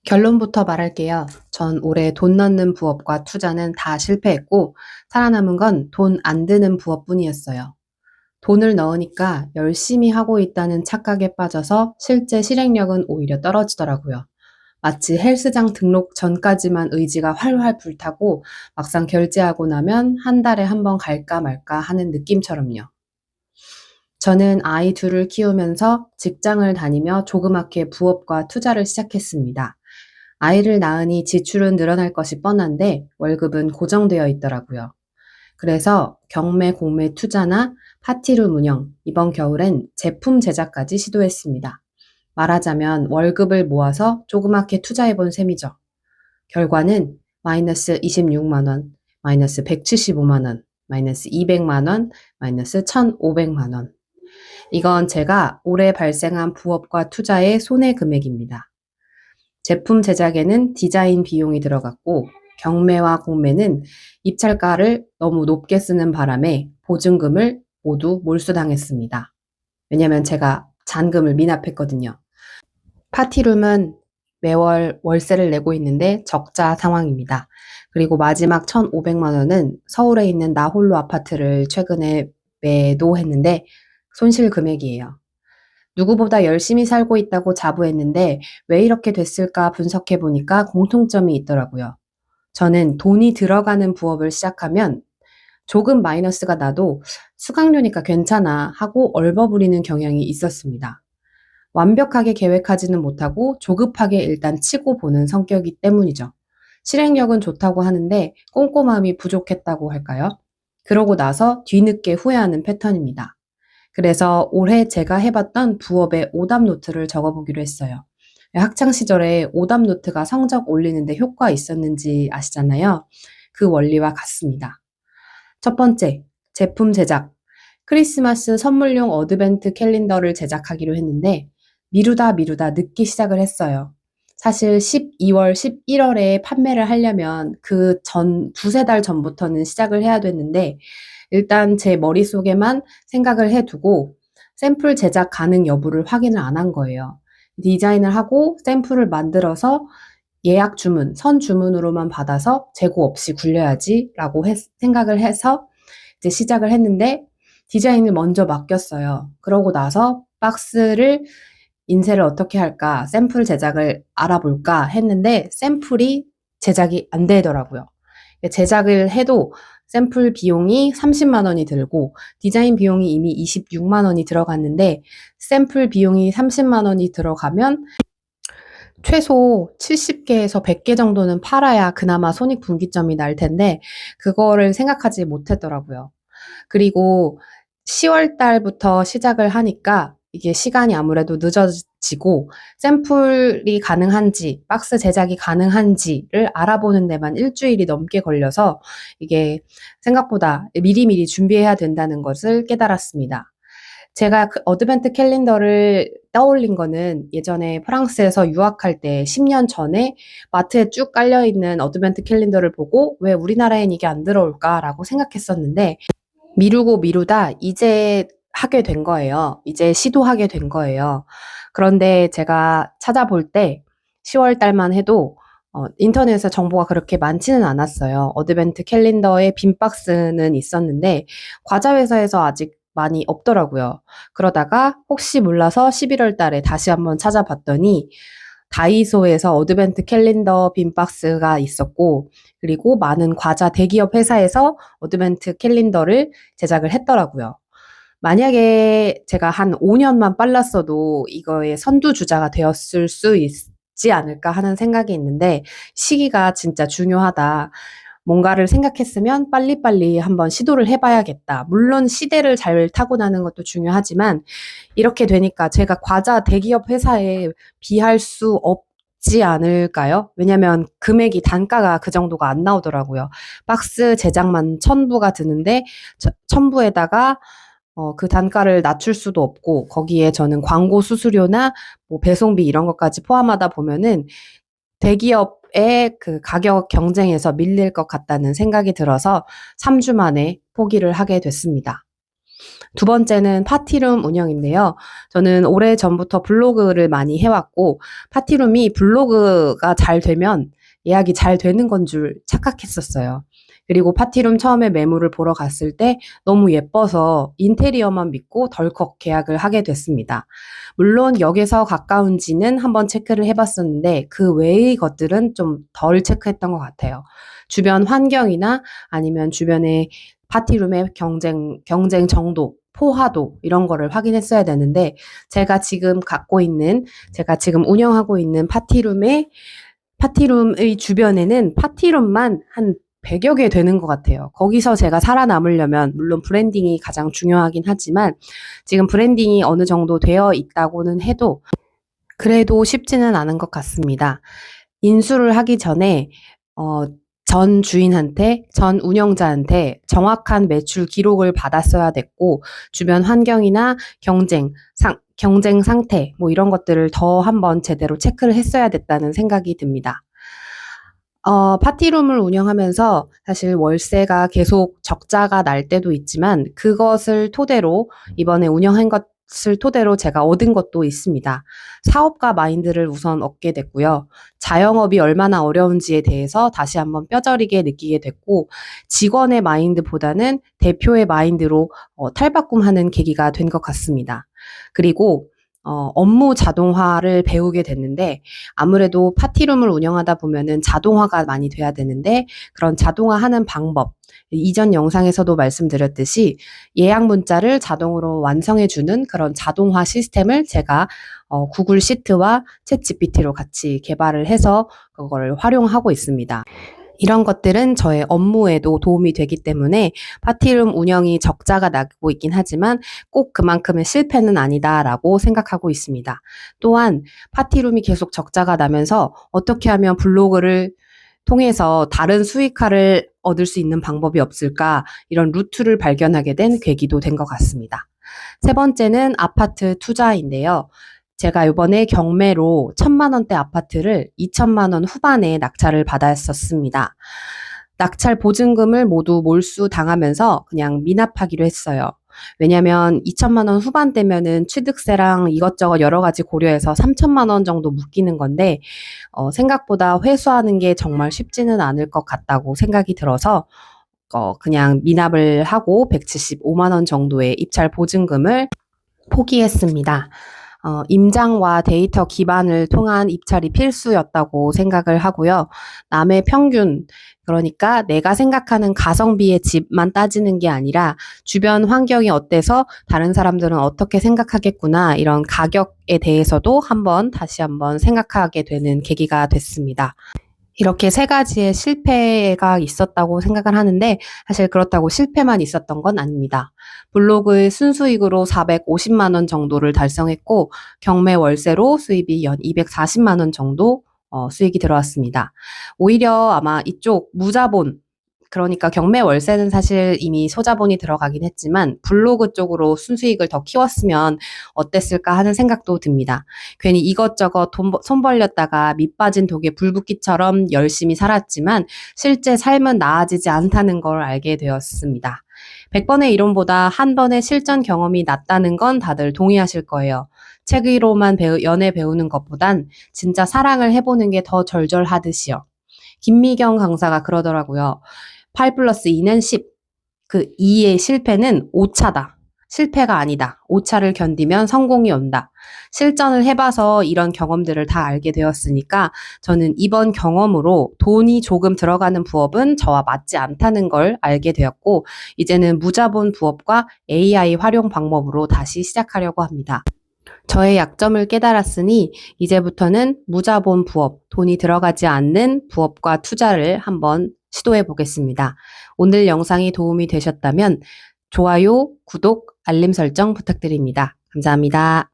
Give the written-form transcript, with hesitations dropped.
결론부터 말할게요. 전 올해 돈 넣는 부업과 투자는 다 실패했고, 살아남은 건 돈 안 드는 부업뿐이었어요. 돈을 넣으니까 열심히 하고 있다는 착각에 빠져서 실제 실행력은 오히려 떨어지더라고요. 마치 헬스장 등록 전까지만 의지가 활활 불타고 막상 결제하고 나면 한 달에 한 번 갈까 말까 하는 느낌처럼요. 저는 아이 둘을 키우면서 직장을 다니며 조그맣게 부업과 투자를 시작했습니다. 아이를 낳으니 지출은 늘어날 것이 뻔한데 월급은 고정되어 있더라고요. 그래서 경매, 공매 투자나 파티룸 운영, 이번 겨울엔 제품 제작까지 시도했습니다. 말하자면 월급을 모아서 조그맣게 투자해본 셈이죠. 결과는 마이너스 26만 원, 마이너스 175만 원, 마이너스 200만 원, 마이너스 1,500만 원. 이건 제가 올해 발생한 부업과 투자의 손해 금액입니다. 제품 제작에는 디자인 비용이 들어갔고 경매와 공매는 입찰가를 너무 높게 쓰는 바람에 보증금을 모두 몰수당했습니다. 왜냐면 제가 잔금을 미납했거든요. 파티룸은 매월 월세를 내고 있는데 적자 상황입니다. 그리고 마지막 1,500만 원은 서울에 있는 나홀로 아파트를 최근에 매도했는데 손실 금액이에요. 누구보다 열심히 살고 있다고 자부했는데 왜 이렇게 됐을까 분석해 보니까 공통점이 있더라고요. 저는 돈이 들어가는 부업을 시작하면 조금 마이너스가 나도 수강료니까 괜찮아 하고 얼버무리는 경향이 있었습니다. 완벽하게 계획하지는 못하고 조급하게 일단 치고 보는 성격이기 때문이죠. 실행력은 좋다고 하는데 꼼꼼함이 부족했다고 할까요? 그러고 나서 뒤늦게 후회하는 패턴입니다. 그래서 올해 제가 해봤던 부업의 오답 노트를 적어보기로 했어요. 학창 시절에 오답 노트가 성적 올리는데 효과 있었는지 아시잖아요. 그 원리와 같습니다. 첫 번째, 제품 제작. 크리스마스 선물용 어드벤트 캘린더를 제작하기로 했는데 미루다 늦게 시작을 했어요. 사실 12월, 11월에 판매를 하려면 그 전, 두세 달 전부터는 시작을 해야 됐는데 일단 제 머릿속에만 생각을 해두고 샘플 제작 가능 여부를 확인을 안 한 거예요. 디자인을 하고 샘플을 만들어서 예약 주문, 선 주문으로만 받아서 재고 없이 굴려야지라고 생각을 해서 이제 시작을 했는데 디자인을 먼저 맡겼어요. 그러고 나서 박스를 인쇄를 어떻게 할까, 샘플 제작을 알아볼까 했는데 샘플이 제작이 안 되더라고요. 제작을 해도 샘플 비용이 30만 원이 들고 디자인 비용이 이미 26만 원이 들어갔는데 샘플 비용이 30만 원이 들어가면 최소 70개에서 100개 정도는 팔아야 그나마 손익분기점이 날 텐데 그거를 생각하지 못했더라고요. 그리고 10월 달부터 시작을 하니까 이게 시간이 아무래도 늦어지고 샘플이 가능한지, 박스 제작이 가능한지를 알아보는 데만 일주일이 넘게 걸려서 이게 생각보다 미리미리 준비해야 된다는 것을 깨달았습니다. 제가 그 어드벤트 캘린더를 떠올린 거는 예전에 프랑스에서 유학할 때 10년 전에 마트에 쭉 깔려있는 어드벤트 캘린더를 보고 왜 우리나라엔 이게 안 들어올까라고 생각했었는데 미루다 이제 하게 된 거예요. 이제 시도하게 된 거예요. 그런데 제가 찾아볼 때 10월 달만 해도 인터넷에 정보가 그렇게 많지는 않았어요. 어드벤트 캘린더에 빈 박스는 있었는데 과자 회사에서 아직 많이 없더라고요. 그러다가 혹시 몰라서 11월 달에 다시 한번 찾아봤더니 다이소에서 어드벤트 캘린더 빈 박스가 있었고 그리고 많은 과자 대기업 회사에서 어드벤트 캘린더를 제작을 했더라고요. 만약에 제가 한 5년만 빨랐어도 이거의 선두주자가 되었을 수 있지 않을까 하는 생각이 있는데 시기가 진짜 중요하다. 뭔가를 생각했으면 빨리빨리 한번 시도를 해봐야겠다. 물론 시대를 잘 타고 나는 것도 중요하지만 이렇게 되니까 제가 과자 대기업 회사에 비할 수 없지 않을까요? 왜냐면 금액이 단가가 그 정도가 안 나오더라고요. 박스 제작만 1,000부가 드는데 1,000부에다가 그 단가를 낮출 수도 없고 거기에 저는 광고 수수료나 뭐 배송비 이런 것까지 포함하다 보면은 대기업의 그 가격 경쟁에서 밀릴 것 같다는 생각이 들어서 3주 만에 포기를 하게 됐습니다. 두 번째는 파티룸 운영인데요. 저는 오래전부터 블로그를 많이 해왔고, 파티룸이 블로그가 잘 되면 예약이 잘 되는 건 줄 착각했었어요. 그리고 파티룸 처음에 매물을 보러 갔을 때 너무 예뻐서 인테리어만 믿고 덜컥 계약을 하게 됐습니다. 물론 역에서 가까운지는 한번 체크를 해봤었는데 그 외의 것들은 좀 덜 체크했던 것 같아요. 주변 환경이나 아니면 주변의 파티룸의 경쟁 정도, 포화도 이런 거를 확인했어야 되는데 제가 지금 운영하고 있는 파티룸의 주변에는 파티룸만 한 100여 개 되는 것 같아요. 거기서 제가 살아남으려면 물론 브랜딩이 가장 중요하긴 하지만 지금 브랜딩이 어느 정도 되어 있다고는 해도 그래도 쉽지는 않은 것 같습니다. 인수를 하기 전에 어, 전 운영자한테 정확한 매출 기록을 받았어야 됐고 주변 환경이나 경쟁 상태 뭐 이런 것들을 더 한번 제대로 체크를 했어야 됐다는 생각이 듭니다. 파티룸을 운영하면서 사실 월세가 계속 적자가 날 때도 있지만 그것을 토대로 이번에 운영한 것을 토대로 제가 얻은 것도 있습니다. 사업가 마인드를 우선 얻게 됐고요. 자영업이 얼마나 어려운지에 대해서 다시 한번 뼈저리게 느끼게 됐고 직원의 마인드보다는 대표의 마인드로 탈바꿈하는 계기가 된 것 같습니다. 그리고 업무 자동화를 배우게 됐는데 아무래도 파티룸을 운영하다 보면은 자동화가 많이 돼야 되는데 그런 자동화하는 방법 이전 영상에서도 말씀드렸듯이 예약 문자를 자동으로 완성해 주는 그런 자동화 시스템을 제가 구글 시트와 챗 GPT로 같이 개발을 해서 그거를 활용하고 있습니다. 이런 것들은 저의 업무에도 도움이 되기 때문에 파티룸 운영이 적자가 나고 있긴 하지만 꼭 그만큼의 실패는 아니다라고 생각하고 있습니다. 또한 파티룸이 계속 적자가 나면서 어떻게 하면 블로그를 통해서 다른 수익화를 얻을 수 있는 방법이 없을까 이런 루트를 발견하게 된 계기도 된 것 같습니다. 세 번째는 아파트 투자인데요. 제가 이번에 경매로 1,000만 원대 아파트를 2천만 원 후반에 낙찰을 받았었습니다. 낙찰 보증금을 모두 몰수당하면서 그냥 미납하기로 했어요. 왜냐면 2천만 원 후반대면은 취득세랑 이것저것 여러 가지 고려해서 3천만 원 정도 묶이는 건데 생각보다 회수하는 게 정말 쉽지는 않을 것 같다고 생각이 들어서 그냥 미납을 하고 175만 원 정도의 입찰 보증금을 포기했습니다. 임장과 데이터 기반을 통한 입찰이 필수였다고 생각을 하고요. 남의 평균, 그러니까 내가 생각하는 가성비의 집만 따지는 게 아니라 주변 환경이 어때서 다른 사람들은 어떻게 생각하겠구나, 이런 가격에 대해서도 다시 한번 생각하게 되는 계기가 됐습니다. 이렇게 세 가지의 실패가 있었다고 생각을 하는데 사실 그렇다고 실패만 있었던 건 아닙니다. 블로그의 순수익으로 450만 원 정도를 달성했고 경매 월세로 수입이 연 240만 원 정도 수익이 들어왔습니다. 오히려 아마 이쪽 무자본 그러니까 경매 월세는 사실 이미 소자본이 들어가긴 했지만 블로그 쪽으로 순수익을 더 키웠으면 어땠을까 하는 생각도 듭니다. 괜히 이것저것 손 벌렸다가 밑 빠진 독에 불 붙기처럼 열심히 살았지만 실제 삶은 나아지지 않다는 걸 알게 되었습니다. 100번의 이론보다 한 번의 실전 경험이 낫다는 건 다들 동의하실 거예요. 책으로만 연애 배우는 것보단 진짜 사랑을 해보는 게 더 절절하듯이요. 김미경 강사가 그러더라고요. 8 플러스 2는 10. 그 2의 실패는 오차다. 실패가 아니다. 오차를 견디면 성공이 온다. 실전을 해봐서 이런 경험들을 다 알게 되었으니까 저는 이번 경험으로 돈이 조금 들어가는 부업은 저와 맞지 않다는 걸 알게 되었고 이제는 무자본 부업과 AI 활용 방법으로 다시 시작하려고 합니다. 저의 약점을 깨달았으니 이제부터는 무자본 부업, 돈이 들어가지 않는 부업과 투자를 한번 시도해 보겠습니다. 오늘 영상이 도움이 되셨다면 좋아요, 구독, 알림 설정 부탁드립니다. 감사합니다.